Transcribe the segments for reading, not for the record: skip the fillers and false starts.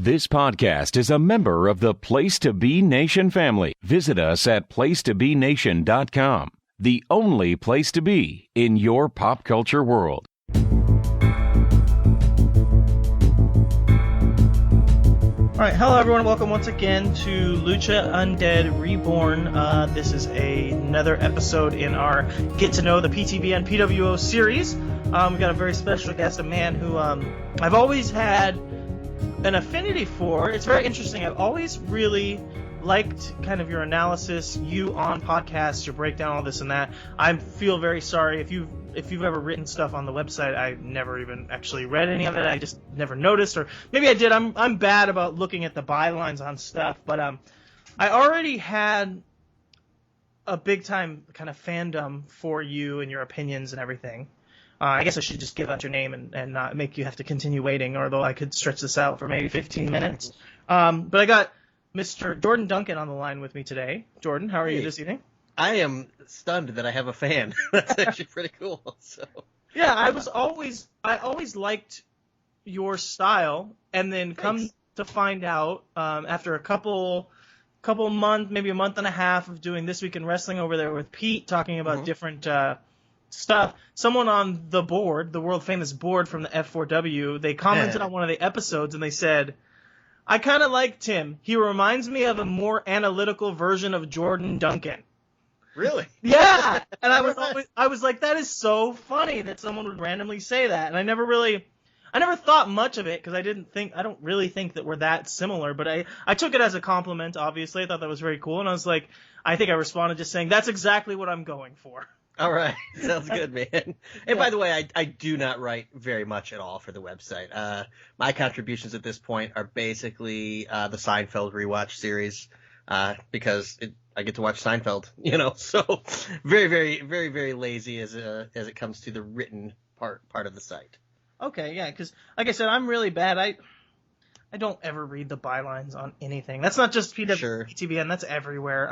This podcast is a member of the Place to Be Nation family. Visit us at placetobenation.com, the only place to be in your pop culture world. All right, hello everyone. Welcome once again to Lucha, Undead, Reborn. This is another episode in our Get to Know the PTBN PWO series. We got a very special guest, a man who I've always had an affinity for. It's very interesting. I've always really liked kind of your analysis, you on podcasts, your breakdown, all this and that. I feel very sorry if you've ever written stuff on the website. I never even actually read any of it. I just never noticed, or maybe I did. I'm bad about looking at the bylines on stuff, but I already had a big time kind of fandom for you and your opinions and everything. I guess I should just give out your name and not make you have to continue waiting, although I could stretch this out for maybe 15 minutes. But I got Mr. Jordan Duncan on the line with me today. Jordan, how are you this evening? I am stunned that I have a fan. That's actually pretty cool. So yeah, I always liked your style, and then come to find out after a couple months, maybe a month and a half of doing This Week in Wrestling over there with Pete, talking about different stuff. Someone on the board, the world famous board from the F4W, they commented on one of the episodes and they said, I kind of like Tim. He reminds me of a more analytical version of Jordan Duncan. Really? Yeah. And I was like, that is so funny that someone would randomly say that. And I never thought much of it because I don't really think that we're that similar, but I took it as a compliment, obviously. I thought that was very cool. And I was like, I think I responded just saying, that's exactly what I'm going for. All right. Sounds good, man. And by the way, I do not write very much at all for the website. My contributions at this point are basically the Seinfeld rewatch series because I get to watch Seinfeld, so very, very, very, very lazy as it comes to the written part of the site. Okay, yeah, because like I said, I'm really bad. I don't ever read the bylines on anything. That's not just PTBN. That's everywhere.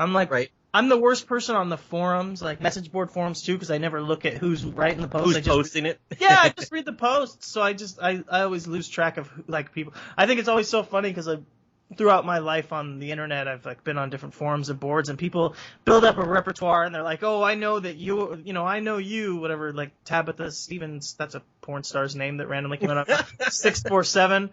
I'm the worst person on the forums, like message board forums too, because I never look at who's writing the post. Who's posting it? Yeah, I just read the posts. So I always lose track of people. I think it's always so funny because throughout my life on the internet, I've been on different forums and boards, and people build up a repertoire, and they're like, "Oh, I know that I know you, whatever." Like Tabitha Stevens, that's a porn star's name that randomly came out. 647.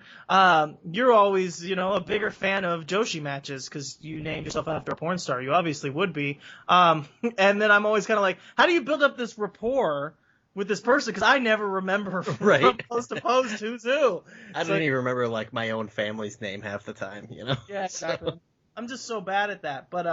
You're always, a bigger fan of Joshi matches because you named yourself after a porn star. You obviously would be. And then I'm always kind of like, how do you build up this rapport with this person? Because I never remember from post to post who's who. I don't even remember my own family's name half the time, Yeah, exactly. So. I'm just so bad at that, but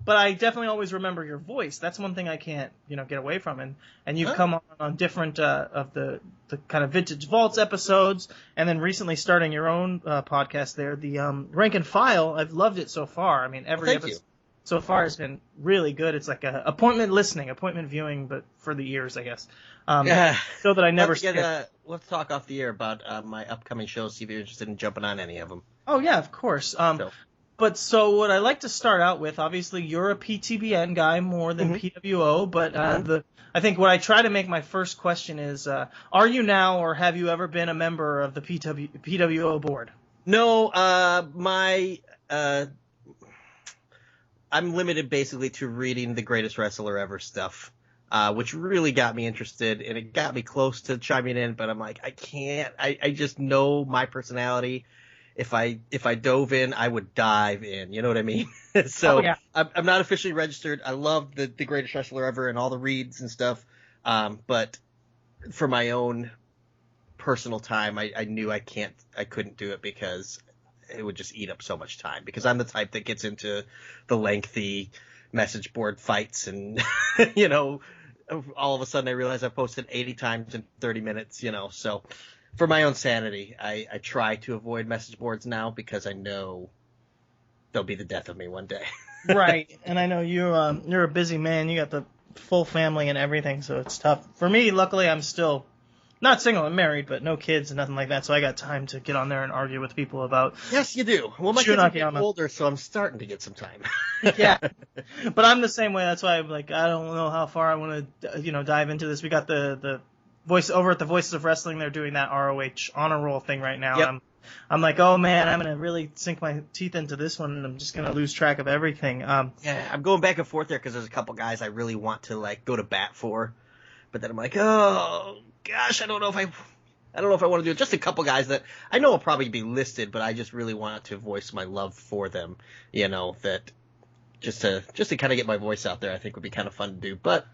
I definitely always remember your voice. That's one thing I can't get away from. And you've come on different of the kind of Vintage Vaults episodes, and then recently starting your own podcast there, the Rank and File. I've loved it so far. I mean, every episode so far has been really good. It's like a appointment viewing, but for the ears, I guess. So that I never let's talk off the air about my upcoming shows, see if you're interested in jumping on any of them. Oh, yeah, of course. So what I like to start out with, obviously, you're a PTBN guy more than PWO, but I think what I try to make my first question is, are you now or have you ever been a member of the PWO board? No, I'm limited basically to reading the Greatest Wrestler Ever stuff. Which really got me interested, and it got me close to chiming in, but I'm like, I can't. I just know my personality. If I dove in, I would dive in. You know what I mean? So I'm not officially registered. I love the Greatest Wrestler Ever and all the reads and stuff. But for my own personal time, I knew I couldn't do it because it would just eat up so much time. Because I'm the type that gets into the lengthy message board fights and all of a sudden I realize I've posted 80 times in 30 minutes, so for my own sanity, I try to avoid message boards now because I know they'll be the death of me one day. Right. And I know you're a busy man. You got the full family and everything, so it's tough. For me, luckily, I'm still not single and married, but no kids and nothing like that, so I got time to get on there and argue with people about... Yes, you do. Well, my kids are getting older, so I'm starting to get some time. Yeah. But I'm the same way. That's why I'm like, I don't know how far I want to, dive into this. We got the voice over at the Voices of Wrestling. They're doing that ROH honor roll thing right now. Yep. I'm like, oh man, I'm gonna really sink my teeth into this one, and I'm just gonna lose track of everything. Yeah, I'm going back and forth there because there's a couple guys I really want to like go to bat for, but then I'm like, oh gosh, I don't know if I want to do it. Just a couple guys that I know will probably be listed, but I just really want to voice my love for them. That just to kind of get my voice out there, I think would be kind of fun to do, but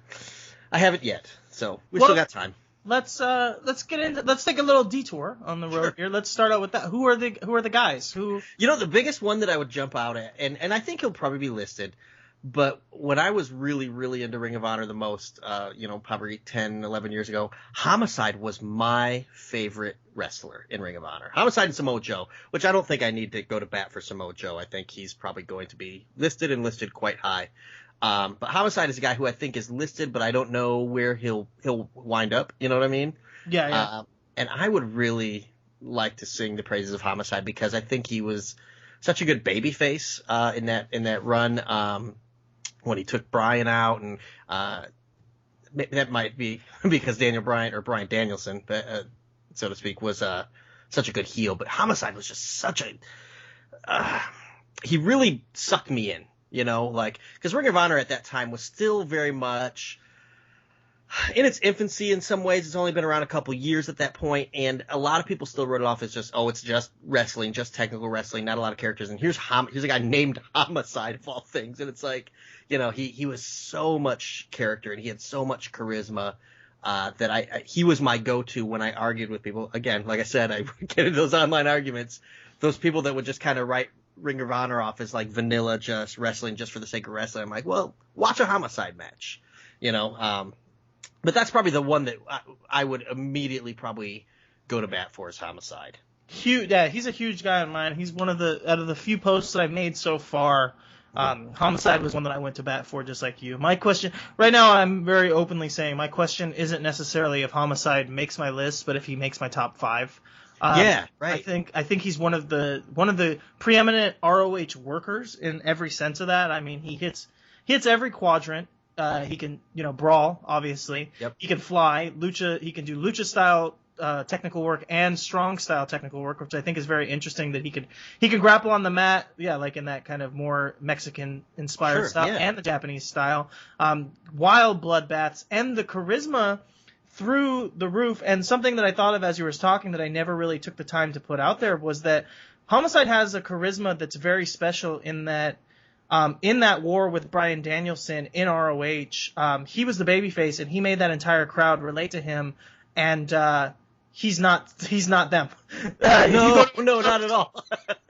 I haven't yet, so we still got time. Let's take a little detour on the road here. Let's start out with that. Who are the guys? The biggest one that I would jump out at, and I think he'll probably be listed, but when I was really, really into Ring of Honor the most, probably 10, 11 years ago, Homicide was my favorite wrestler in Ring of Honor. Homicide and Samoa Joe, which I don't think I need to go to bat for Samoa Joe. I think he's probably going to be listed quite high. But Homicide is a guy who I think is listed, but I don't know where he'll wind up. You know what I mean? Yeah. And I would really like to sing the praises of Homicide because I think he was such a good babyface in that run when he took Bryan out, and that might be because Bryan Danielson, so to speak, was such a good heel. But Homicide was just such a he really sucked me in. Because Ring of Honor at that time was still very much in its infancy in some ways. It's only been around a couple years at that point, and a lot of people still wrote it off as it's just wrestling, just technical wrestling, not a lot of characters. And here's a guy named Homicide of all things, and it's like, he was so much character and he had so much charisma that he was my go-to when I argued with people. Again, like I said, I get into those online arguments. Those people that would just kind of write Ring of Honor off as like vanilla, just wrestling just for the sake of wrestling. I'm like, well, watch a Homicide match, but that's probably the one that I would immediately probably go to bat for is Homicide. Huge, yeah, he's a huge guy of mine. He's out of the few posts that I've made so far. Homicide was one that I went to bat for, just like you. My question right now, I'm very openly saying my question isn't necessarily if Homicide makes my list, but if he makes my top 5. Yeah, right. I think he's one of the preeminent ROH workers in every sense of that. I mean, he hits every quadrant. He can brawl, obviously. Yep. He can fly, lucha. He can do lucha style technical work and strong style technical work, which I think is very interesting. That he can grapple on the mat, like in that kind of more Mexican inspired style, yeah. and the Japanese style. Wild bloodbaths and the charisma through the roof. And something that I thought of as you were talking that I never really took the time to put out there was that Homicide has a charisma that's very special in that war with Bryan Danielson in ROH, he was the babyface and he made that entire crowd relate to him, and he's not them. No, not at all.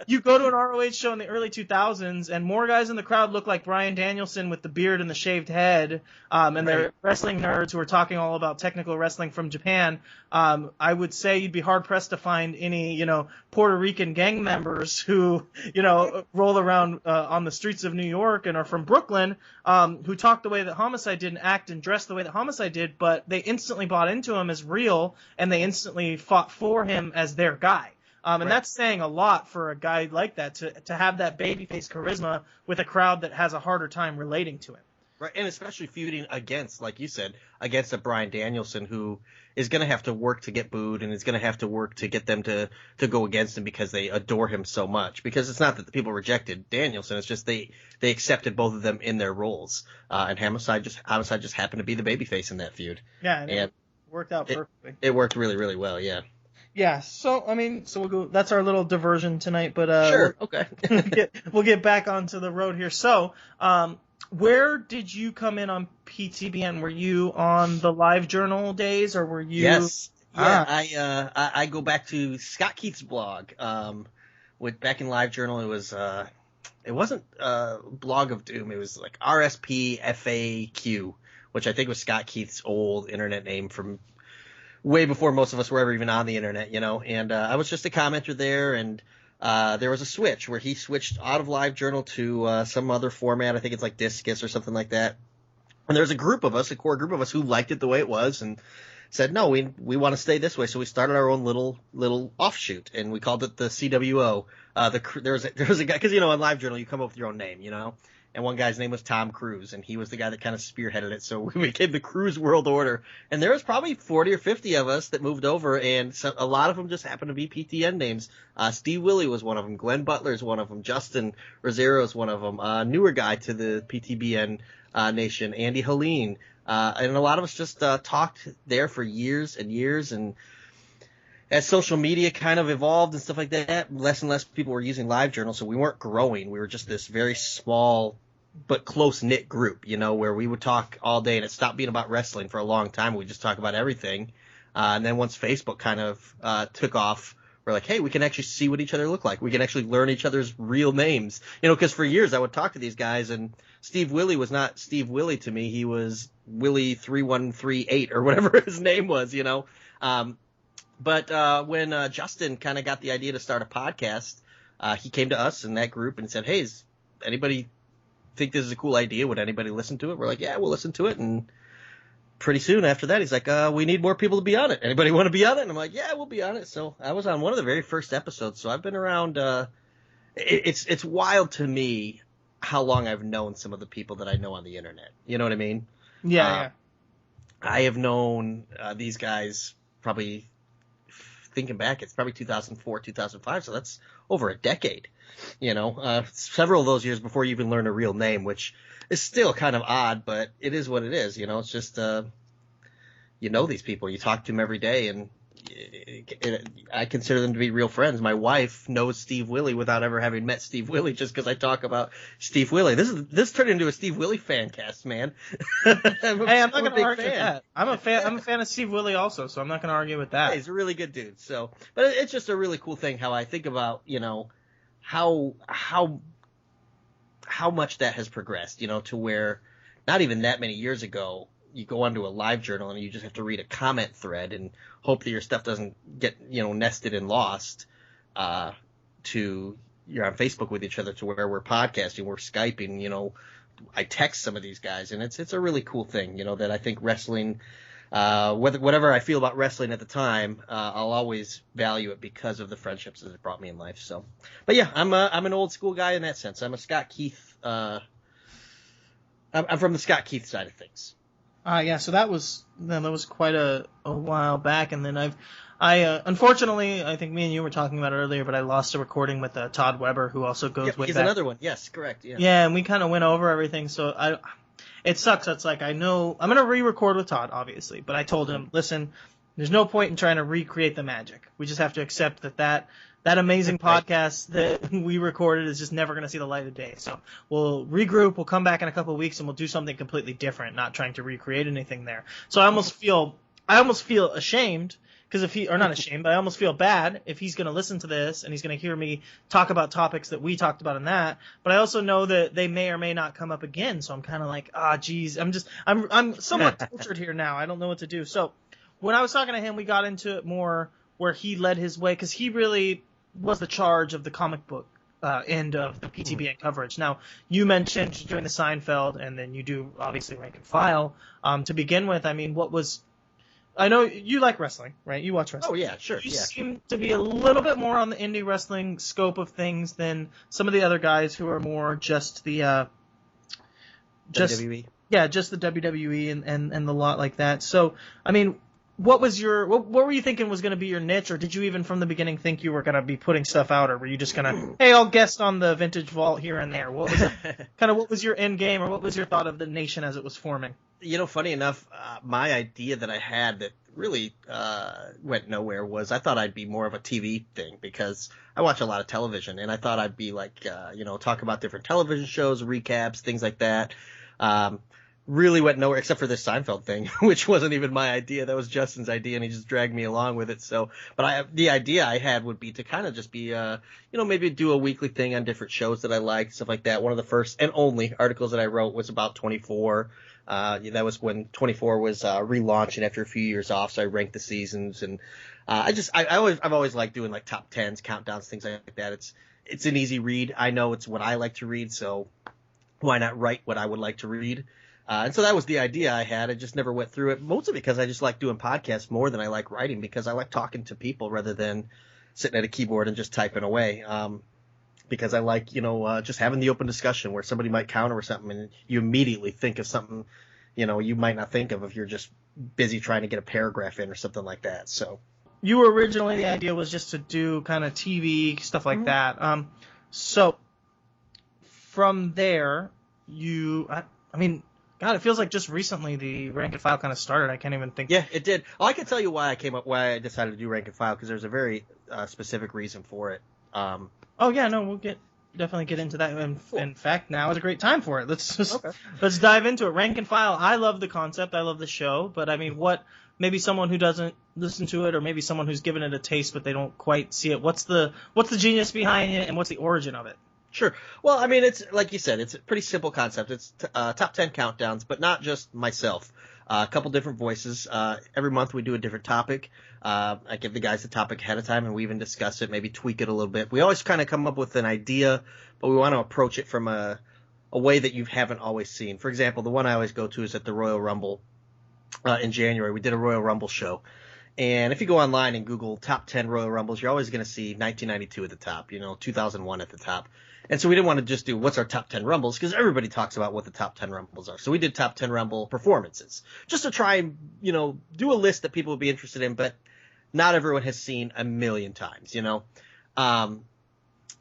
You go to an ROH show in the early 2000s, and more guys in the crowd look like Bryan Danielson with the beard and the shaved head, and they're wrestling nerds who are talking all about technical wrestling from Japan. I would say you'd be hard-pressed to find any, Puerto Rican gang members who, roll around on the streets of New York and are from Brooklyn, who talk the way that Homicide did and act and dress the way that Homicide did, but they instantly bought into him as real, and they instantly fought for him as their guy. And that's saying a lot for a guy like that, to have that babyface charisma with a crowd that has a harder time relating to him. Right, and especially feuding against, like you said, against a Bryan Danielson who is going to have to work to get booed and is going to have to work to get them to go against him because they adore him so much. Because it's not that the people rejected Danielson, it's just they accepted both of them in their roles. And Homicide just happened to be the babyface in that feud. Yeah, and it worked out perfectly. It worked really, really well, yeah. Yeah, so we'll go. That's our little diversion tonight, but sure, okay. we'll get back onto the road here. So, where did you come in on PTBN? Were you on the Live Journal days, or were you? Yes. Yeah, I go back to Scott Keith's blog. Back in Live Journal, it wasn't Blog of Doom. It was like RSP FAQ, which I think was Scott Keith's old internet name from way before most of us were ever even on the internet, and I was just a commenter there, and there was a switch where he switched out of Live Journal to some other format. I think it's like Discus or something like that. And there was a core group of us who liked it the way it was and said, no, we want to stay this way. So we started our own little offshoot, and we called it the CWO. There was a guy, because, on Live Journal, you come up with your own name, and one guy's name was Tom Cruise, and he was the guy that kind of spearheaded it. So we became the Cruise World Order, and there was probably 40 or 50 of us that moved over, and so a lot of them just happened to be PTN names. Steve Willie was one of them. Glenn Butler is one of them. Justin Rosero is one of them. Newer guy to the PTBN nation, Andy Helene. And a lot of us just talked there for years and years, and as social media kind of evolved and stuff like that, less and less people were using LiveJournal, so we weren't growing. We were just this very small but close-knit group, where we would talk all day, and it stopped being about wrestling for a long time. We just talk about everything. And then once Facebook kind of took off, we're like, hey, we can actually see what each other look like. We can actually learn each other's real names. Because for years I would talk to these guys, and Steve Willie was not Steve Willie to me. He was Willie3138 or whatever his name was, But when Justin kind of got the idea to start a podcast, he came to us in that group and said, hey, does anybody think this is a cool idea? Would anybody listen to it? We're like, yeah, we'll listen to it. And pretty soon after that, he's like, we need more people to be on it. Anybody want to be on it? And I'm like, yeah, we'll be on it. So I was on one of the very first episodes. So I've been around. It's wild to me how long I've known some of the people that I know on the internet. You know what I mean? Yeah. I have known these guys probably, thinking back, it's probably 2004, 2005, so that's over a decade, several of those years before you even learn a real name, which is still kind of odd, but it is what it is, it's just, these people, you talk to them every day, and I consider them to be real friends. My wife knows Steve Willie without ever having met Steve Willie, just because I talk about Steve Willie. This turned into a Steve Willie fan cast, man. I'm not going to argue with that. I'm a fan of Steve Willie also, so I'm not going to argue with that. Yeah, he's a really good dude. So, but it's just a really cool thing how I think about, how much that has progressed, to where not even that many years ago, you go onto a LiveJournal and you just have to read a comment thread and hope that your stuff doesn't get, nested and lost, you're on Facebook with each other, to where we're podcasting, we're Skyping, I text some of these guys, and it's a really cool thing, that I think wrestling, whatever I feel about wrestling at the time, I'll always value it because of the friendships that it brought me in life. So, but yeah, I'm an old school guy in that sense. I'm a Scott Keith, I'm from the Scott Keith side of things. Yeah, so that was quite a while back, and then I unfortunately, I think me and you were talking about it earlier, but I lost a recording with Todd Weber, who also goes way he's back. Another one. Yes, correct. Yeah. Yeah, and we kind of went over everything, so it sucks. It's like, I know I'm going to re-record with Todd, obviously, but I told him, listen, there's no point in trying to recreate the magic. We just have to accept that amazing podcast that we recorded is just never going to see the light of day. So we'll regroup, we'll come back in a couple of weeks, and we'll do something completely different, not trying to recreate anything there. So I almost feel ashamed, because not ashamed, but I almost feel bad if he's going to listen to this and he's going to hear me talk about topics that we talked about in that. But I also know that they may or may not come up again. So I'm kind of like, geez, I'm somewhat tortured here now. I don't know what to do. So when I was talking to him, we got into it more where he led his way, because he really was the charge of the comic book end of the PTBN coverage. Now, you mentioned doing the Seinfeld, and then you do obviously Rank and File. To begin with, I mean, I know you like wrestling, right? You watch wrestling. Oh yeah, sure. You seem to be a little bit more on the indie wrestling scope of things than some of the other guys who are more just the WWE. Yeah, just the WWE and the lot like that. So, I mean, what were you thinking was going to be your niche, or did you even from the beginning think you were going to be putting stuff out, or were you just going to, hey, I'll guest on the Vintage Vault here and there? What was your end game, or what was your thought of the nation as it was forming? Funny enough, my idea that I had that really went nowhere was I thought I'd be more of a TV thing, because I watch a lot of television, and I thought I'd be like, talk about different television shows, recaps, things like that. Really went nowhere except for this Seinfeld thing, which wasn't even my idea. That was Justin's idea, and he just dragged me along with it. So, but the idea I had would be to kind of just be, maybe do a weekly thing on different shows that I liked, stuff like that. One of the first and only articles that I wrote was about 24. That was when 24 was relaunching after a few years off, so I ranked the seasons, and I've always liked doing like top 10s, countdowns, things like that. It's an easy read. I know it's what I like to read, so why not write what I would like to read? And so that was the idea I had. I just never went through it, mostly because I just like doing podcasts more than I like writing, because I like talking to people rather than sitting at a keyboard and just typing away. because I like, just having the open discussion where somebody might counter or something and you immediately think of something, you might not think of if you're just busy trying to get a paragraph in or something like that. So you were originally, the idea was just to do kind of TV stuff like that. So from there, God, it feels like just recently the rank and file kind of started. I can't even think. Yeah, it did. Oh, I can tell you why I decided to do rank and file, because there's a very specific reason for it. Oh yeah, no, we'll definitely get into that. Cool. In fact, now is a great time for it. Let's dive into it. Rank and file. I love the concept. I love the show. But I mean, maybe someone who doesn't listen to it, or maybe someone who's given it a taste but they don't quite see it. What's the genius behind it, and what's the origin of it? Sure. Well, I mean, it's like you said, it's a pretty simple concept. It's top 10 countdowns, but not just myself. A couple different voices. Every month we do a different topic. I give the guys the topic ahead of time, and we even discuss it, maybe tweak it a little bit. We always kind of come up with an idea, but we want to approach it from a way that you haven't always seen. For example, the one I always go to is at the Royal Rumble in January. We did a Royal Rumble show. And if you go online and Google top 10 Royal Rumbles, you're always going to see 1992 at the top, 2001 at the top. And so we didn't want to just do what's our top 10 Rumbles, because everybody talks about what the top 10 Rumbles are. So we did top 10 Rumble performances, just to try and, do a list that people would be interested in, but not everyone has seen a million times,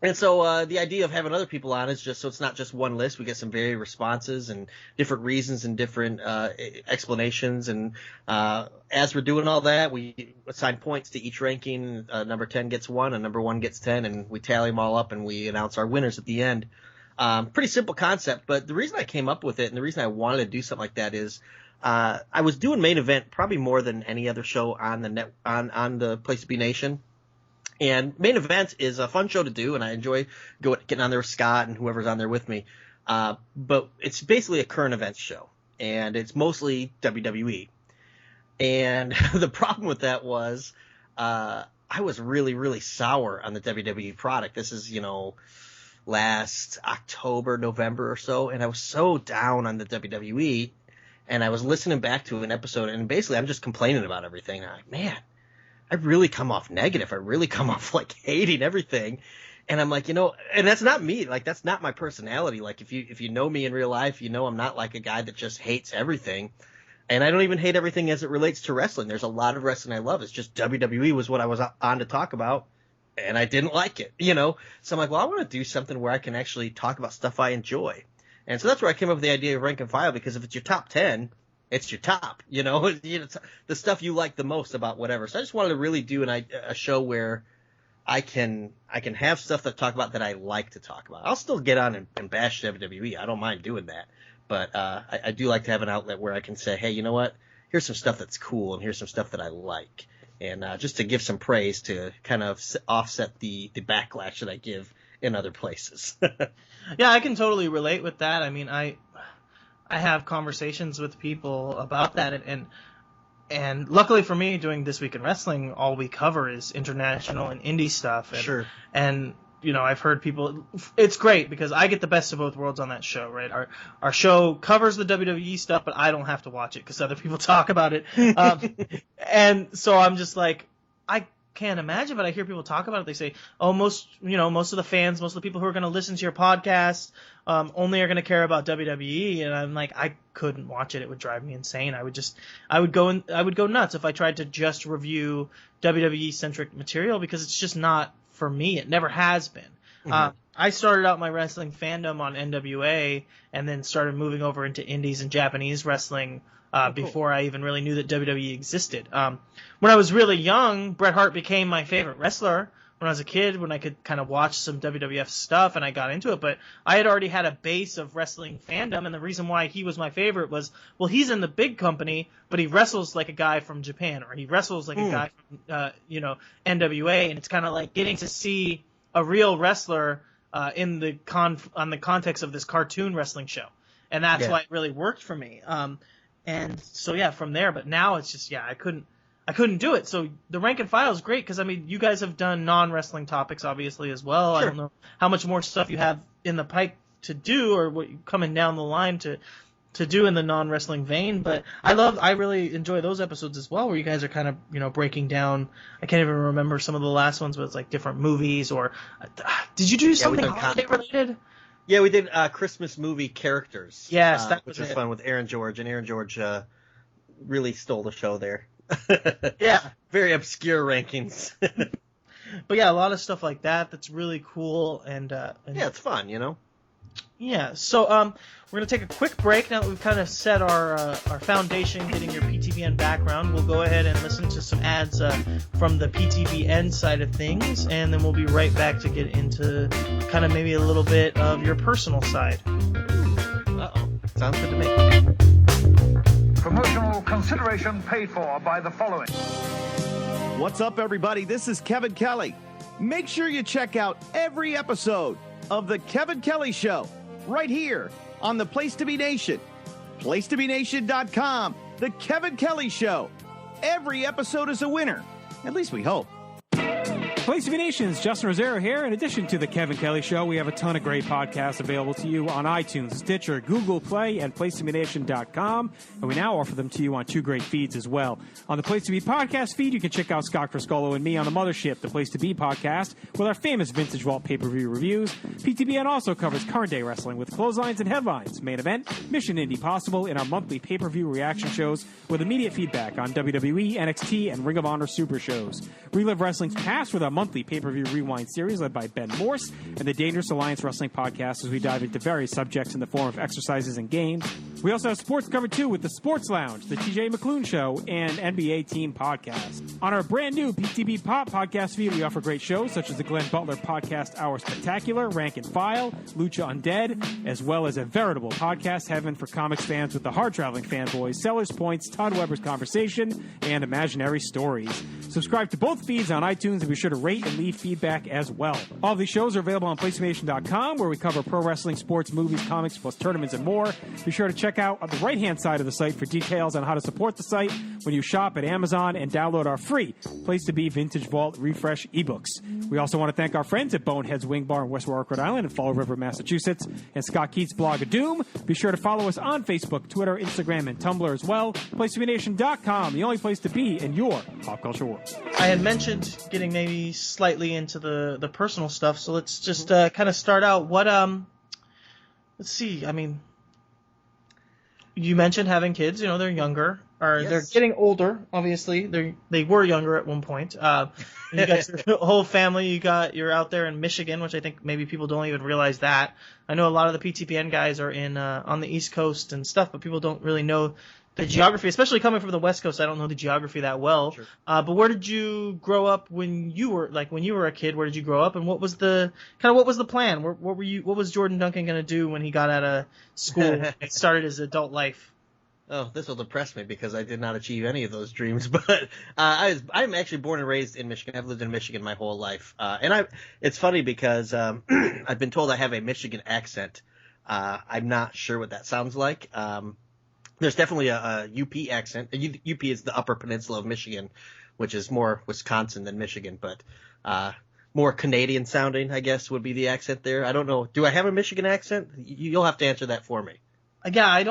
And so the idea of having other people on is just so it's not just one list. We get some varied responses and different reasons and different explanations. And as we're doing all that, we assign points to each ranking. Number 10 gets 1 and number 1 gets 10, and we tally them all up and we announce our winners at the end. Pretty simple concept, but the reason I came up with it and the reason I wanted to do something like that is I was doing main event probably more than any other show on the on the Place to Be Nation. And main event is a fun show to do, and I enjoy getting on there with Scott and whoever's on there with me. But it's basically a current events show, and it's mostly WWE. And the problem with that was I was really, really sour on the WWE product. This is, last October, November or so, and I was so down on the WWE. And I was listening back to an episode, and basically I'm just complaining about everything. And I'm like, man, I really come off negative. I really come off like hating everything. And I'm like, and that's not me. Like, that's not my personality. Like, if you know me in real life, I'm not like a guy that just hates everything. And I don't even hate everything as it relates to wrestling. There's a lot of wrestling I love. It's just WWE was what I was on to talk about, and I didn't like it, So I'm like, well, I want to do something where I can actually talk about stuff I enjoy. And so that's where I came up with the idea of rank and file, because if it's your top 10, it's your top, the stuff you like the most about whatever. So I just wanted to really do a show where I can have stuff to talk about that I like to talk about. I'll still get on and bash WWE. I don't mind doing that. But I do like to have an outlet where I can say, hey, you know what? Here's some stuff that's cool, and here's some stuff that I like. And just to give some praise to kind of offset the backlash that I give in other places. Yeah, I can totally relate with that. I mean, I have conversations with people about that, and luckily for me, doing This Week in Wrestling, all we cover is international and indie stuff. And, sure. And I've heard people. It's great because I get the best of both worlds on that show, right? Our show covers the WWE stuff, but I don't have to watch it because other people talk about it. And so I'm just like, I can't imagine, but I hear people talk about it. They say, oh, most of the fans, most of the people who are going to listen to your podcast only are going to care about WWE. And I'm like, I couldn't watch it. It would drive me insane. I would go nuts if I tried to just review WWE centric material, because it's just not for me. It never has been. Mm-hmm. I started out my wrestling fandom on NWA and then started moving over into indies and Japanese wrestling before I even really knew that WWE existed. When I was really young, Bret Hart became my favorite wrestler. When I was a kid, when I could kind of watch some WWF stuff and I got into it, but I had already had a base of wrestling fandom, and the reason why he was my favorite was, well, he's in the big company, but he wrestles like a guy from Japan, or he wrestles like a guy from, NWA, and it's kind of like getting to see a real wrestler on the context of this cartoon wrestling show, and that's why it really worked for me. And so from there, but now it's just I couldn't do it. So the rank and file is great because, I mean, you guys have done non-wrestling topics, obviously, as well. Sure. I don't know how much more stuff you have in the pipe to do, or what coming down the line to to do in the non-wrestling vein, but I really enjoy those episodes as well, where you guys are kind of, you know, breaking down. I can't even remember some of the last ones, but it's like different movies, or did you do something holiday related? Yeah, we did Christmas movie characters. Yes, that which was fun with Aaron George, and Aaron George really stole the show there. Yeah, very obscure rankings. But yeah, a lot of stuff like that. That's really cool, and yeah, it's fun, you know. Yeah, so we're gonna take a quick break now that we've kind of set our foundation, getting your PTBN background. We'll go ahead and listen to some ads from the PTBN side of things, and then we'll be right back to get into kind of maybe a little bit of your personal side. Uh-oh, sounds good to me. Promotional consideration paid for by the following. What's up, everybody? This is Kevin Kelly. Make sure you check out every episode of The Kevin Kelly Show right here on the Place to Be Nation. PlaceToBeNation.com. The Kevin Kelly Show. Every episode is a winner. At least we hope. Place to Be Nation's Justin Rosero here. In addition to The Kevin Kelly Show, we have a ton of great podcasts available to you on iTunes, Stitcher, Google Play, and PlaceToBeNation.com. And we now offer them to you on 2 great feeds as well. On the Place to Be podcast feed, you can check out Scott Criscolo and me on the Mothership, the Place to Be podcast, with our famous Vintage Vault pay-per-view reviews. PTBN also covers current day wrestling with clotheslines and headlines, main event, Mission Indy Possible, and our monthly pay-per-view reaction shows with immediate feedback on WWE, NXT, and Ring of Honor Super shows. Relive wrestling's past with our monthly pay-per-view rewind series led by Ben Morse and the Dangerous Alliance Wrestling podcast as we dive into various subjects in the form of exercises and games. We also have sports covered too with the Sports Lounge, the TJ McClune Show, and NBA Team Podcast. On our brand new PTB Pop podcast feed, we offer great shows such as the Glenn Butler Podcast Hour Spectacular, Rank and File, Lucha Undead, as well as a veritable podcast heaven for comics fans with the hard-traveling fanboys, Sellers Points, Todd Weber's Conversation, and Imaginary Stories. Subscribe to both feeds on iTunes and be sure to rate and leave feedback as well. All of these shows are available on PlayStation.com, where we cover pro wrestling, sports, movies, comics, plus tournaments and more. Be sure to check out on the right-hand side of the site for details on how to support the site when you shop at Amazon and download our free Place to Be Vintage Vault Refresh ebooks. We also want to thank our friends at Bonehead's Wing Bar in West Warwick, Rhode Island, and Fall River, Massachusetts, and Scott Keats' blog of Doom. Be sure to follow us on Facebook, Twitter, Instagram, and Tumblr as well. PlaceToBeNation.com, the only place to be in your pop culture world. I had mentioned getting maybe slightly into the personal stuff, so let's just kind of start out. What let's see. I mean, you mentioned having kids. You know, they're younger, or Yes. they're getting older. Obviously, they were younger at one point. You got your whole family. You're out there in Michigan, which I think maybe people don't even realize that. I know a lot of the PTBN guys are in on the East Coast and stuff, but people don't really know the geography, especially coming from the West Coast. I don't know the geography that well. Sure. But where did you grow up when you were a kid? Where did you grow up, and what was the plan? What was Jordan Duncan going to do when he got out of school and started his adult life? Oh, this will depress me because I did not achieve any of those dreams. But I'm actually born and raised in Michigan. I've lived in Michigan my whole life, and it's funny because I've been told I have a Michigan accent. I'm not sure what that sounds like. There's definitely a UP accent. UP is the Upper Peninsula of Michigan, which is more Wisconsin than Michigan, but more Canadian sounding, I guess, would be the accent there. I don't know. Do I have a Michigan accent? You'll have to answer that for me. Yeah, I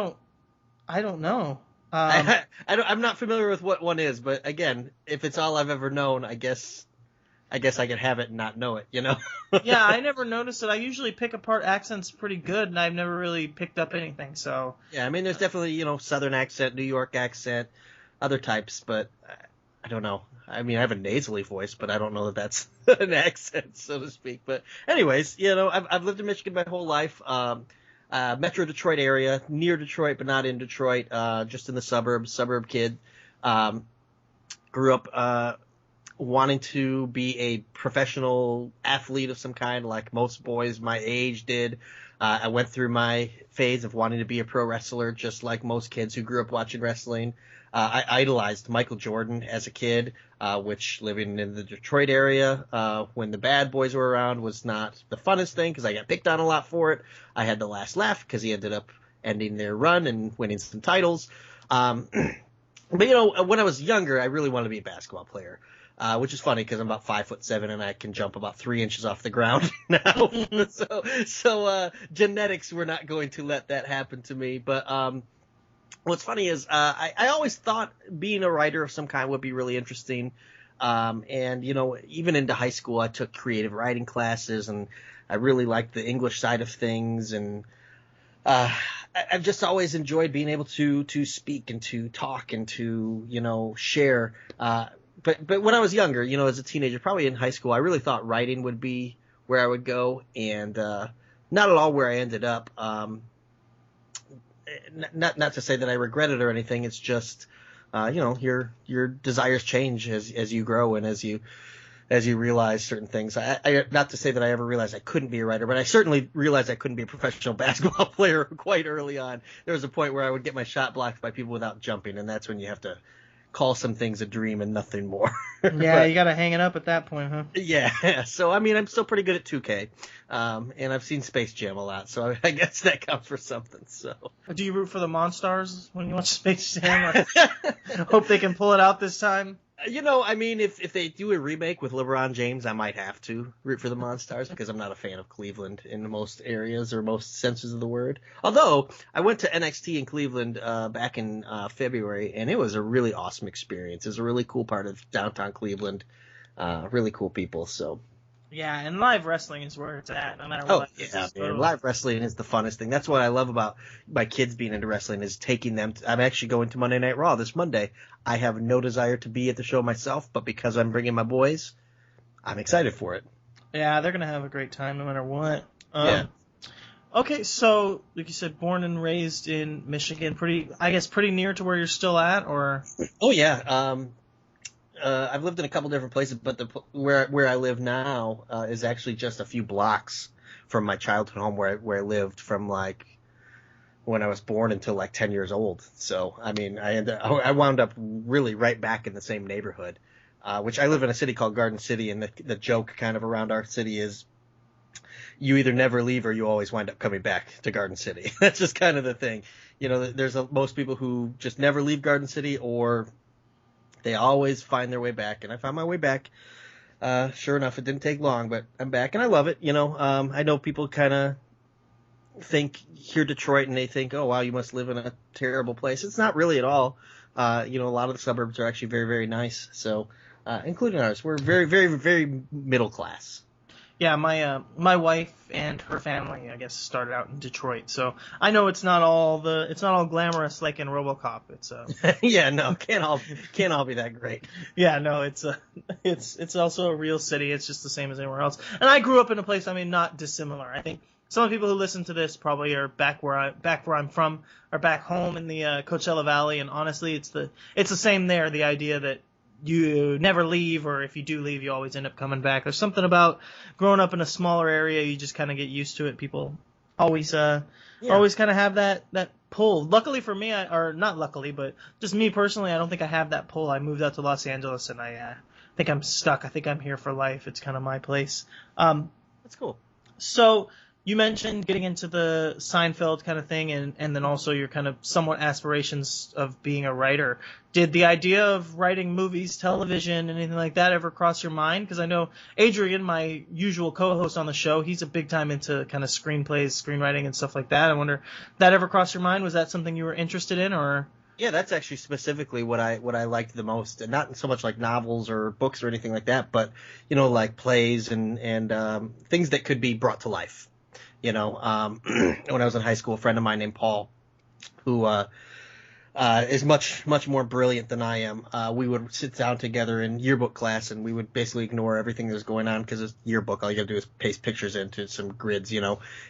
don't know. I'm not familiar with what one is, but again, if it's all I've ever known, I guess I could have it and not know it, you know? Yeah, I never noticed it. I usually pick apart accents pretty good, and I've never really picked up anything, so. Yeah, I mean, there's definitely, you know, Southern accent, New York accent, other types, but I don't know. I mean, I have a nasally voice, but I don't know that that's an accent, so to speak. But anyways, you know, I've lived in Michigan my whole life. Metro Detroit area, near Detroit, but not in Detroit, just in the suburb kid. Grew up wanting to be a professional athlete of some kind, like most boys my age did. I went through my phase of wanting to be a pro wrestler, just like most kids who grew up watching wrestling. I idolized Michael Jordan as a kid, which living in the Detroit area when the bad boys were around was not the funnest thing because I got picked on a lot for it. I had the last laugh because he ended up ending their run and winning some titles. But, you know, when I was younger, I really wanted to be a basketball player. Which is funny because I'm about 5'7" and I can jump about 3 inches off the ground now. so genetics were not going to let that happen to me. But what's funny is I always thought being a writer of some kind would be really interesting. And, even into high school, I took creative writing classes, and I really liked the English side of things. And I've just always enjoyed being able to speak and to talk and to, share. But when I was younger, as a teenager, probably in high school, I really thought writing would be where I would go, and not at all where I ended up. Not to say that I regret it or anything. It's just, your desires change as you grow and as you realize certain things. I not to say that I ever realized I couldn't be a writer, but I certainly realized I couldn't be a professional basketball player quite early on. There was a point where I would get my shot blocked by people without jumping, and that's when you have to call some things a dream and nothing more. Yeah, you got to hang it up at that point, huh? Yeah. So, I'm still pretty good at 2K. And I've seen Space Jam a lot, so I guess that counts for something. So, do you root for the Monstars when you watch Space Jam? Hope they can pull it out this time. If they do a remake with LeBron James, I might have to root for the Monstars because I'm not a fan of Cleveland in most areas or most senses of the word. Although I went to NXT in Cleveland back in February, and it was a really awesome experience. It was a really cool part of downtown Cleveland. Really cool people. So. Yeah, and live wrestling is where it's at, no matter what. Oh, yeah, man. Live wrestling is the funnest thing. That's what I love about my kids being into wrestling, is taking them. I'm actually going to Monday Night Raw this Monday. I have no desire to be at the show myself, but because I'm bringing my boys, I'm excited for it. Yeah, they're going to have a great time no matter what. Yeah. Okay, so, like you said, born and raised in Michigan, pretty near to where you're still at, or? Oh, yeah. I've lived in a couple different places, but where I live now is actually just a few blocks from my childhood home where I lived from like when I was born until like 10 years old. So I wound up really right back in the same neighborhood, which I live in a city called Garden City, and the joke kind of around our city is you either never leave or you always wind up coming back to Garden City. That's just kind of the thing. There's most people who just never leave Garden City, or they always find their way back, and I found my way back. Sure enough, it didn't take long, but I'm back, and I love it. I know people kind of hear Detroit, and they think, oh, wow, you must live in a terrible place. It's not really at all. A lot of the suburbs are actually very, very nice. So, including ours, we're very, very, very middle class. Yeah, my wife and her family, I guess, started out in Detroit, so I know it's not all glamorous like in RoboCop. It's yeah, no, can't all be that great. Yeah, no, it's also a real city. It's just the same as anywhere else. And I grew up in a place, not dissimilar. I think some people who listen to this probably are back where I'm from, are back home in the Coachella Valley, and honestly, it's the same there. The idea that you never leave, or if you do leave, you always end up coming back. There's something about growing up in a smaller area, you just kind of get used to it. People always kind of have that pull. Luckily for me, or not luckily, but just me personally, I don't think I have that pull. I moved out to Los Angeles, and I think I'm stuck. I think I'm here for life. It's kind of my place. That's cool. So you mentioned getting into the Seinfeld kind of thing, and then also your kind of somewhat aspirations of being a writer. Did the idea of writing movies, television, anything like that ever cross your mind? Because I know Adrian, my usual co-host on the show, he's a big time into kind of screenplays, screenwriting, and stuff like that. I wonder, that ever crossed your mind? Was that something you were interested in, or? Yeah, that's actually specifically what I liked the most, and not so much like novels or books or anything like that, but like plays and things that could be brought to life. When I was in high school, a friend of mine named Paul, who is much, much more brilliant than I am, we would sit down together in yearbook class, and we would basically ignore everything that was going on, because it's yearbook. All you got to do is paste pictures into some grids,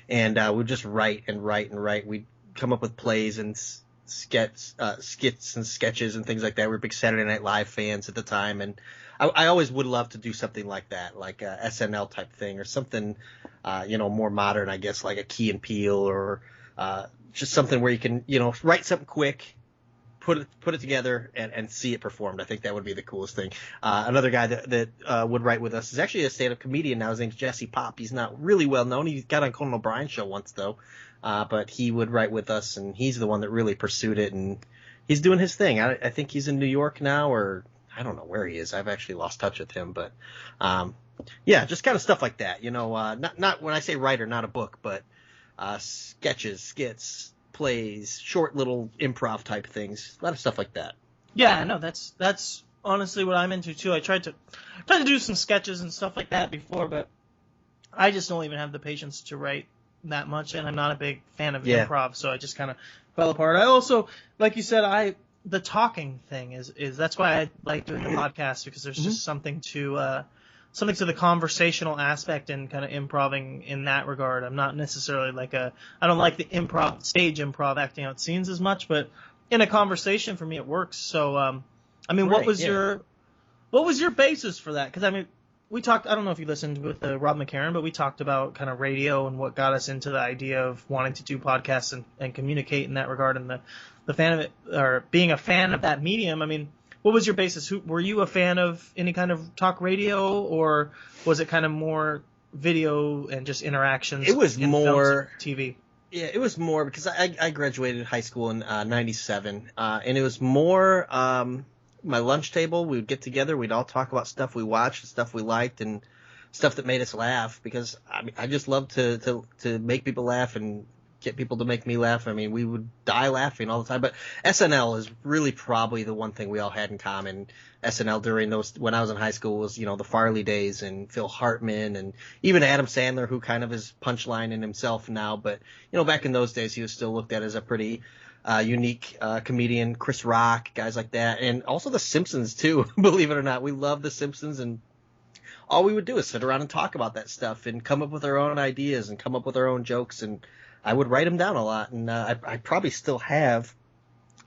and we'd just write and write and write. We'd come up with plays and skits and sketches and things like that. We were big Saturday Night Live fans at the time, and I always would love to do something like that, like a SNL type thing, or something, more modern, I guess, like a Key and Peele, or just something where you can, write something quick, put it together, and see it performed. I think that would be the coolest thing. Another guy that would write with us is actually a stand-up comedian now. His name's Jesse Pop. He's not really well known. He got on Conan O'Brien's show once, though. But he would write with us, and he's the one that really pursued it, and he's doing his thing. I think he's in New York now, or I don't know where he is. I've actually lost touch with him, but yeah, just kind of stuff like that. Not when I say writer, not a book, but sketches, skits, plays, short little improv type things, a lot of stuff like that. Yeah, no, that's honestly what I'm into too. I tried to do some sketches and stuff like that before, but I just don't even have the patience to write that much, and I'm not a big fan of improv, so I just kind of fell apart. I also, like you said, the talking thing is that's why I like doing the podcast, because there's just something to the conversational aspect and kind of improving in that regard. I'm not necessarily I don't like the stage improv acting out scenes as much, but in a conversation for me it works. So, I mean, what was your basis for that? Because I mean, we talked, I don't know if you listened with Rob McCarran, but we talked about kind of radio and what got us into the idea of wanting to do podcasts and communicate in that regard, and the fan of it, or being a fan of that medium. I mean, what was your basis? Were you a fan of any kind of talk radio, or was it kind of more video and just interactions? It was more TV. Yeah, it was more because I graduated high school in 97, and it was more my lunch table. We would get together. We'd all talk about stuff we watched, stuff we liked, and stuff that made us laugh. Because I mean, I just love to make people laugh and get people to make me laugh. I mean, we would die laughing all the time. But SNL is really probably the one thing we all had in common. SNL during when I was in high school was, the Farley days and Phil Hartman and even Adam Sandler, who kind of is punchline in himself now. But, back in those days, he was still looked at as a pretty unique comedian. Chris Rock, guys like that. And also The Simpsons, too, believe it or not. We love The Simpsons, and all we would do is sit around and talk about that stuff and come up with our own ideas and come up with our own jokes. And I would write them down a lot. And I probably still have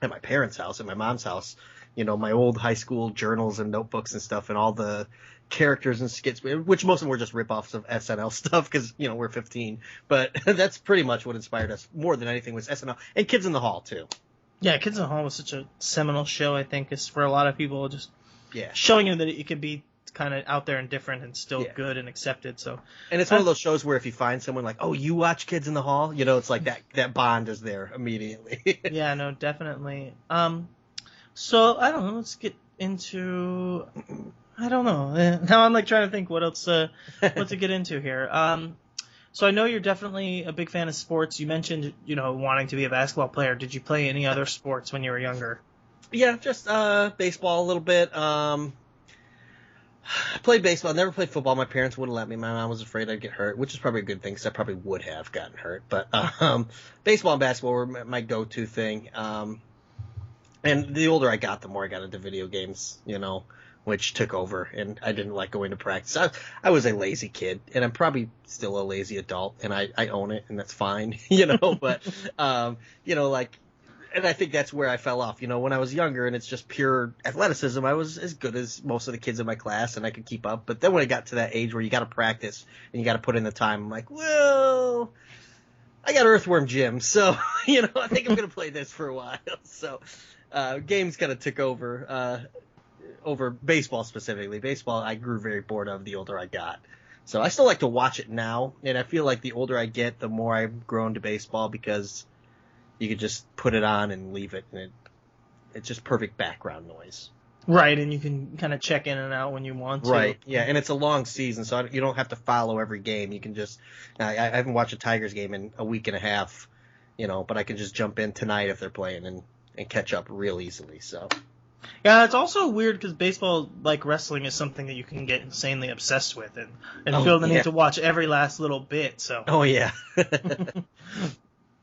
at my parents' house, at my mom's house, my old high school journals and notebooks and stuff, and all the characters and skits, which most of them were just rip-offs of SNL stuff because, we're 15. But that's pretty much what inspired us more than anything was SNL. And Kids in the Hall, too. Yeah, Kids in the Hall was such a seminal show, I think, is for a lot of people, just Yeah. showing you that it could be kind of out there and different and still good and accepted. So, and it's one of those shows where if you find someone like, oh, you watch Kids in the Hall, it's like that bond is there immediately. Yeah, no, definitely. So I don't know. Let's get into. I don't know. Now I'm trying to think what else what to get into here. So I know you're definitely a big fan of sports. You mentioned wanting to be a basketball player. Did you play any other sports when you were younger? Yeah, just baseball a little bit. I played baseball. I never played football. My parents wouldn't let me. My mom was afraid I'd get hurt, which is probably a good thing because I probably would have gotten hurt. But baseball and basketball were my go-to thing. And the older I got, the more I got into video games, which took over. And I didn't like going to practice. I was a lazy kid, and I'm probably still a lazy adult, and I own it, and that's fine, But, and I think that's where I fell off. When I was younger and it's just pure athleticism, I was as good as most of the kids in my class and I could keep up. But then when I got to that age where you got to practice and you got to put in the time, I'm like, well, I got Earthworm Jim. So, I think I'm going to play this for a while. So, games kind of took over baseball specifically. Baseball, I grew very bored of the older I got. So I still like to watch it now. And I feel like the older I get, the more I've grown to baseball because you could just put it on and leave it, and it's just perfect background noise. Right, and you can kind of check in and out when you want to. Right, yeah, and it's a long season, so you don't have to follow every game. You can just I haven't watched a Tigers game in a week and a half, but I can just jump in tonight if they're playing and catch up real easily. So. Yeah, it's also weird because baseball, like wrestling, is something that you can get insanely obsessed with and feel the need to watch every last little bit. So. Oh yeah.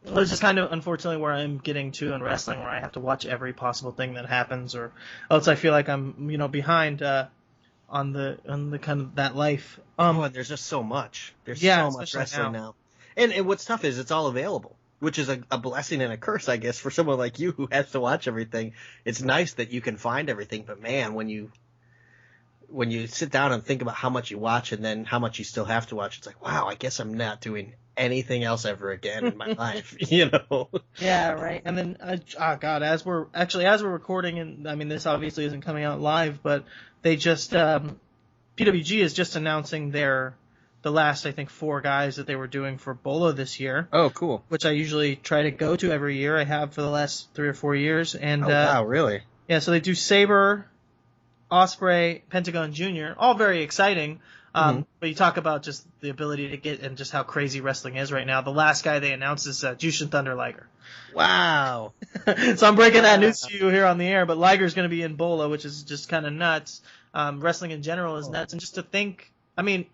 It's just kind of unfortunately where I'm getting to in wrestling, where I have to watch every possible thing that happens, or else I feel like I'm behind on the kind of that life. And there's just so much. There's so much wrestling now. And what's tough is it's all available, which is a blessing and a curse, I guess, for someone like you who has to watch everything. It's nice that you can find everything, but man, when you sit down and think about how much you watch and then how much you still have to watch, it's like, wow, I guess I'm not doing anything else ever again in my life, Yeah, right. And then, God, as we're recording, and I mean, this obviously isn't coming out live, but they just, PWG is just announcing the last, I think, 4 guys that they were doing for Bolo this year. Oh, cool. Which I usually try to go to every year. I have for the last 3 or 4 years. And, wow, really? Yeah, so they do Sabre, Osprey, Pentagon Jr., all very exciting. But you talk about just the ability to get and just how crazy wrestling is right now. The last guy they announced is Jushin Thunder Liger. Wow. So I'm breaking that news to you here on the air, but Liger's going to be in Bola, which is just kind of nuts. Wrestling in general is nuts. And just to think, I mean,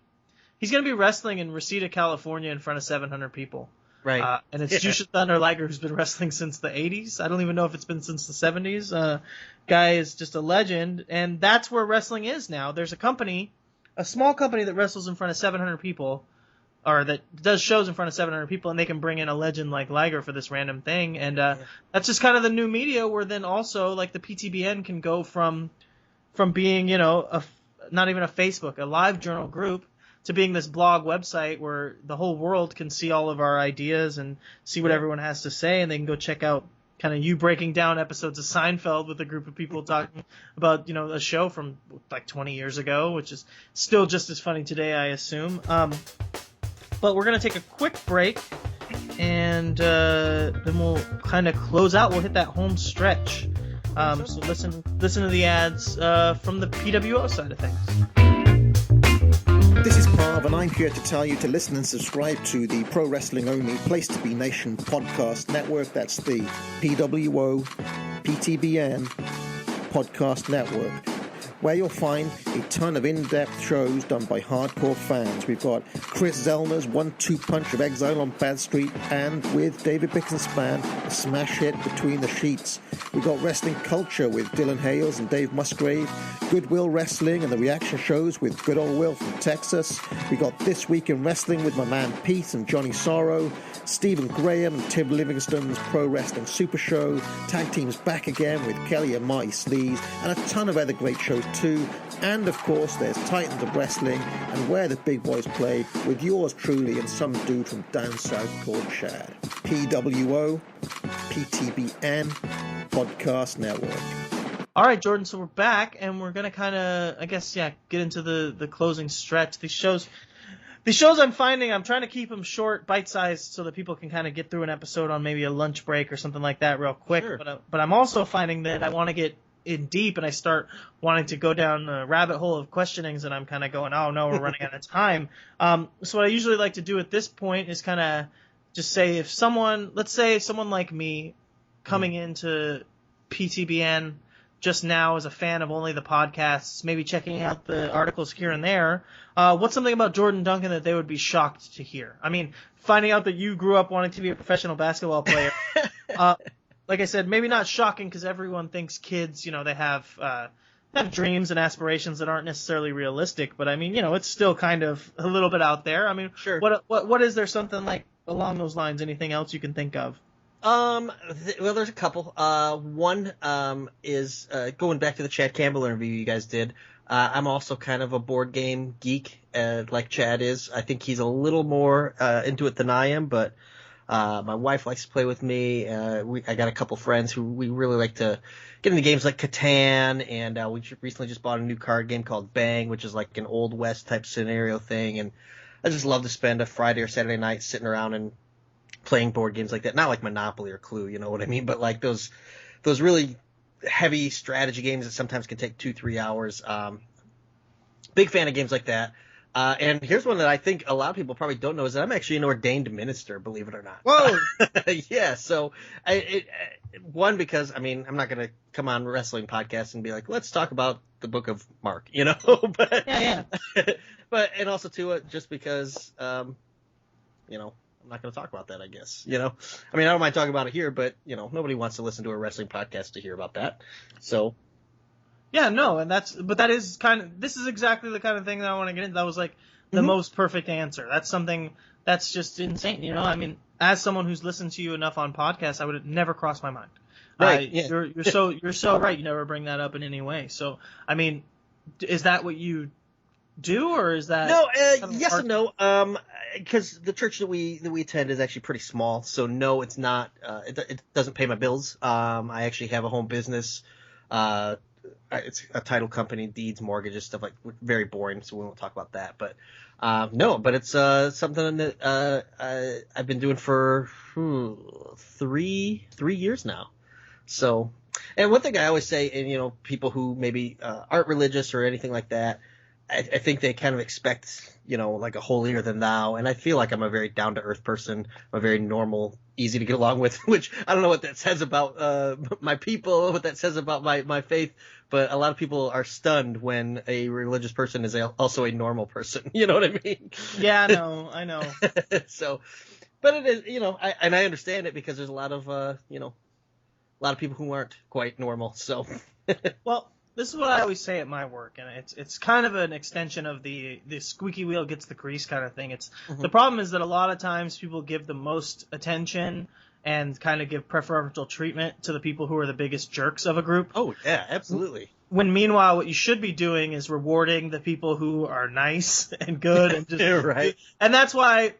he's going to be wrestling in Reseda, California in front of 700 people. Right. And it's Jushin Thunder Liger, who's been wrestling since the 80s. I don't even know if it's been since the 70s. Guy is just a legend, and that's where wrestling is now. There's a small company that wrestles in front of 700 people, or that does shows in front of 700 people, and they can bring in a legend like Liger for this random thing. And that's just kind of the new media, where then also like the PTBN can go from being, not even a Facebook, a live journal group, to being this blog website where the whole world can see all of our ideas and see what everyone has to say, and they can go check out kind of you breaking down episodes of Seinfeld with a group of people talking about, a show from like 20 years ago, which is still just as funny today, I assume. But we're going to take a quick break, and then we'll kind of close out. We'll hit that home stretch. So listen to the ads from the PWO side of things. This is Parv, and I'm here to tell you to listen and subscribe to the Pro Wrestling Only Place to Be Nation podcast network. That's the PWO PTBN podcast network, where you'll find a ton of in-depth shows done by hardcore fans. We've got Chris Zellner's 1-2 punch of Exile on Bad Street, and with David Bixenspan, a smash hit Between the Sheets. We've got Wrestling Culture with Dylan Hales and Dave Musgrave, Goodwill Wrestling and the reaction shows with Good Old Will from Texas. We got This Week in Wrestling with my man Pete and Johnny Sorrow, Stephen Graham and Tim Livingston's Pro Wrestling Super Show, Tag Teams Back Again with Kelly and Marty Sleaze, and a ton of other great shows too. And of course there's Titans of Wrestling and Where the Big Boys Play with yours truly and some dude from down south called Chad. PWO PTBN Podcast Network. All right, Jordan, so we're back, and we're going to kind of, get into the closing stretch. These shows I'm finding, I'm trying to keep them short, bite-sized, so that people can kind of get through an episode on maybe a lunch break or something like that real quick. Sure. But I'm also finding that I want to get in deep, and I start wanting to go down a rabbit hole of questionings, and I'm kind of going, oh, no, we're running out of time. So what I usually like to do at this point is kind of just say let's say someone like me coming into PTBN just now as a fan of only the podcasts, maybe checking out the articles here and there, what's something about Jordan Duncan that they would be shocked to hear? I mean, finding out that you grew up wanting to be a professional basketball player, like I said, maybe not shocking because everyone thinks kids, they have dreams and aspirations that aren't necessarily realistic, but I mean, it's still kind of a little bit out there. I mean, sure. What is there something like along those lines? Anything else you can think of? Well, there's a couple. One is going back to the Chad Campbell interview you guys did. I'm also kind of a board game geek, like Chad is. I think he's a little more into it than I am, but my wife likes to play with me. I got a couple friends who we really like to get into games like Catan, and we recently just bought a new card game called Bang, which is like an Old West type scenario thing. And I just love to spend a Friday or Saturday night sitting around and playing board games like that. Not like Monopoly or Clue, you know what I mean? But like those really heavy strategy games that sometimes can take 2-3 hours. Big fan of games like that. And here's one that I think a lot of people probably don't know is that I'm actually an ordained minister, believe it or not. Whoa! Yeah. So one, because I mean, I'm not going to come on wrestling podcasts and be like, let's talk about the book of Mark, but yeah. And also two, just because, I'm not going to talk about that, I guess. I mean, I don't mind talking about it here, but, nobody wants to listen to a wrestling podcast to hear about that. So. Yeah, no, and this is exactly the kind of thing that I want to get into. That was like the most perfect answer. That's something that's just insane. I mean, as someone who's listened to you enough on podcasts, I would have never crossed my mind. Right. Yeah. You're so right. You never bring that up in any way. So, I mean, is that what you do, or is that no? Yes and no. Because the church that we attend is actually pretty small, so no, it's not. It doesn't pay my bills. I actually have a home business. It's a title company, deeds, mortgages, stuff like very boring, so we won't talk about that. But no, but it's something that I've been doing for 3 years now. So, and one thing I always say, and people who maybe aren't religious or anything like that. I think they kind of expect, like a holier than thou. And I feel like I'm a very down to earth person, a very normal, easy to get along with, which I don't know what that says about my people, what that says about my faith. But a lot of people are stunned when a religious person is also a normal person. You know what I mean? Yeah, I know. So, but it is, I understand it because there's a lot of, a lot of people who aren't quite normal. So, well, this is what I always say at my work, and it's kind of an extension of the squeaky wheel gets the grease kind of thing. It's the problem is that a lot of times people give the most attention and kind of give preferential treatment to the people who are the biggest jerks of a group. Oh, yeah, absolutely. When meanwhile, what you should be doing is rewarding the people who are nice and good. And just right. And that's why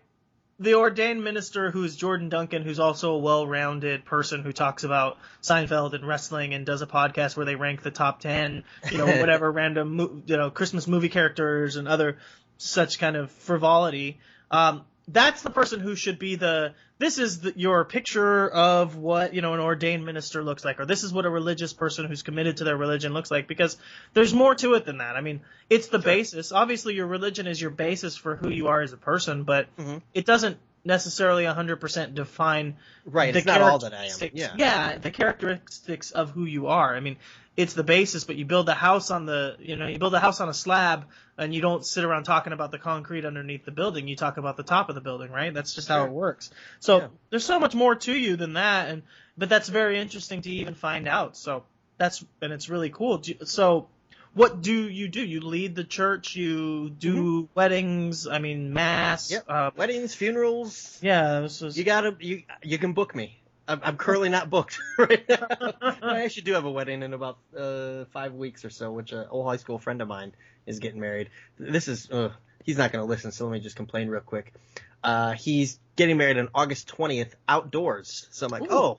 the ordained minister, who's Jordan Duncan, who's also a well-rounded person who talks about Seinfeld and wrestling and does a podcast where they rank the top 10, whatever random, Christmas movie characters and other such kind of frivolity. That's the person who should be your picture of what, an ordained minister looks like, or this is what a religious person who's committed to their religion looks like, because there's more to it than that. I mean, it's the basis. Obviously, your religion is your basis for who you are as a person, but it doesn't necessarily 100% define it's not all that I am. Yeah, the characteristics of who you are. I mean, it's the basis, but you build a house on a slab, and you don't sit around talking about the concrete underneath the building. You talk about the top of the building, right? That's just how it works. So there's so much more to you than that, but that's very interesting to even find out. So and it's really cool. So what do? You lead the church. You do weddings. I mean, mass. Yep. Weddings, funerals. Yeah. You can book me. I'm currently not booked right now. I actually do have a wedding in about 5 weeks or so, which an old high school friend of mine is getting married. This is he's not going to listen, so let me just complain real quick. He's getting married on August 20th outdoors. So I'm like, oh,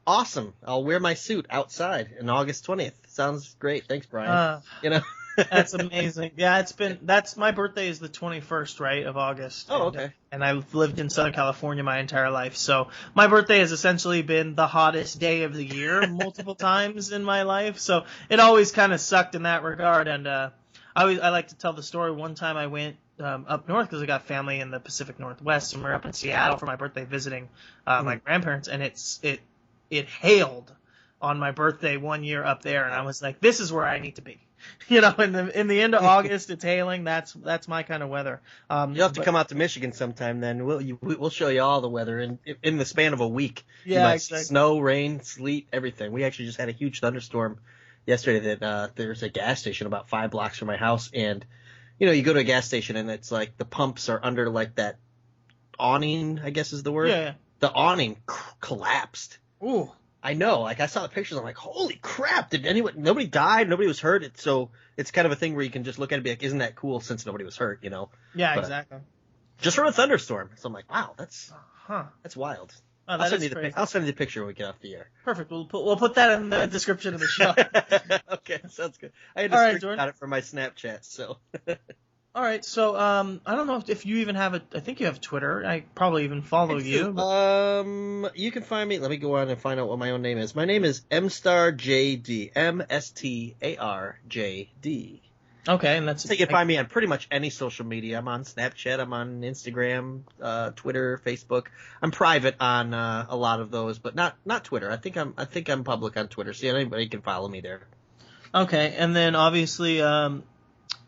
awesome. I'll wear my suit outside on August 20th. Sounds great. Thanks, Brian. That's amazing. Yeah, that's my birthday is the 21st, right, of August. Oh, okay. And I've lived in Southern California my entire life. So my birthday has essentially been the hottest day of the year multiple times in my life. So it always kind of sucked in that regard. And I like to tell the story. One time I went up north because I got family in the Pacific Northwest, and we're up in Seattle for my birthday visiting my grandparents, and it hailed on my birthday one year up there, and I was like, this is where I need to be. In the end of August, it's hailing. That's my kind of weather. You'll have to come out to Michigan sometime. Then we'll show you all the weather in the span of a week. Yeah, exactly. Snow, rain, sleet, everything. We actually just had a huge thunderstorm yesterday. That there's a gas station about 5 blocks from my house, and you go to a gas station and it's like the pumps are under like that awning, I guess is the word. Yeah. The awning collapsed. Ooh. I know, like I saw the pictures, I'm like, holy crap, nobody died, nobody was hurt, so it's kind of a thing where you can just look at it and be like, isn't that cool since nobody was hurt, Yeah, exactly. Just from a thunderstorm. So I'm like, wow, that's wild. Oh, I'll send you the picture when we get off the air. Perfect. We'll put that in the description of the show. Okay, sounds good. I had to screenshot it for my Snapchat, so. All right, so I don't know if you even have I think you have Twitter. I probably even follow you. You can find me. Let me go on and find out what my own name is. My name is MStarJD. MSTARJD. Okay, and that's. So you can find me on pretty much any social media. I'm on Snapchat. I'm on Instagram, Twitter, Facebook. I'm private on a lot of those, but not Twitter. I think I'm public on Twitter, so anybody can follow me there. Okay, and then obviously.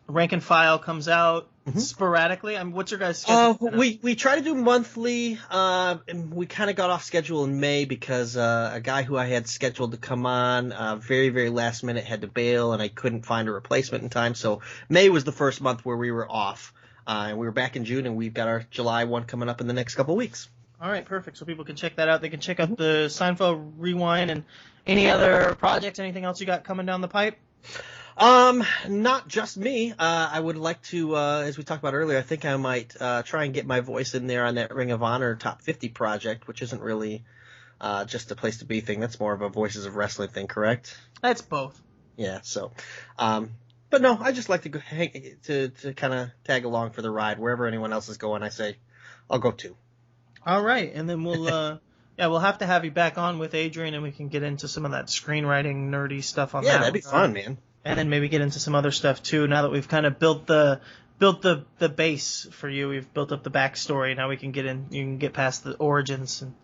Rank and File comes out sporadically. What's your guys' schedule? We try to do monthly. And we kind of got off schedule in May because a guy who I had scheduled to come on very, very last minute had to bail, and I couldn't find a replacement in time. So May was the first month where we were off. And we were back in June, and we've got our July one coming up in the next couple of weeks. All right, perfect. So people can check that out. They can check out the Seinfeld Rewind and any other projects, anything else you got coming down the pipe? Not just me. I would like to, as we talked about earlier, I think I might try and get my voice in there on that Ring of Honor Top 50 project, which isn't really just a place to be thing. That's more of a Voices of Wrestling thing, correct? That's both. Yeah. So, but no, I just like to go to kind of tag along for the ride wherever anyone else is going. I say, I'll go too. All right, and then we'll we'll have to have you back on with Adrian, and we can get into some of that screenwriting nerdy stuff on that. Yeah, that'd be fun, man. and then maybe get into some other stuff too. Now that we've kind of built the base for you, we've built up the backstory. Now we can get in. You can get past the origins and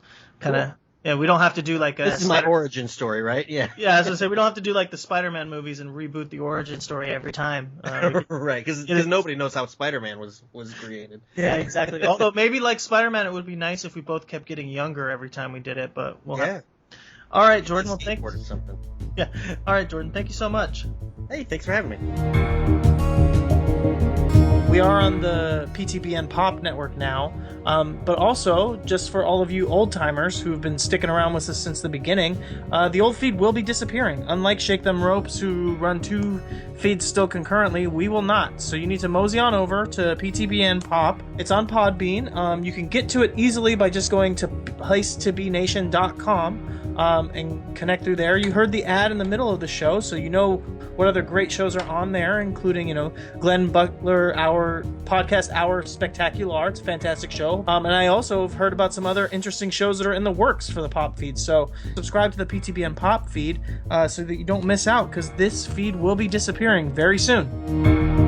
kind of. Cool. Yeah, we don't have to do like a... This is my origin story, right? Yeah. Yeah, I was going to say, we don't have to do like the Spider-Man movies and reboot the origin story every time. Right, because nobody knows how Spider-Man was created. Yeah, exactly. Although maybe like Spider-Man, it would be nice if we both kept getting younger every time we did it, but we'll have... All right, Jordan, well, thank you. Something. Yeah. All right, Jordan, thank you so much. Hey, thanks for having me. We are on the PTBN Pop Network now, but also, just for all of you old-timers who've been sticking around with us since the beginning, the old feed will be disappearing. Unlike Shake Them Ropes, who run 2 feeds still concurrently, we will not. So you need to mosey on over to PTBN Pop. It's on Podbean. You can get to it easily by just going to placetobenation.com. And connect through there. You heard the ad in the middle of the show, so you know what other great shows are on there, including, Glenn Butler, our podcast, Our Spectacular. It's a fantastic show. And I also have heard about some other interesting shows that are in the works for the Pop feed. So subscribe to the PTBN Pop feed so that you don't miss out, because this feed will be disappearing very soon.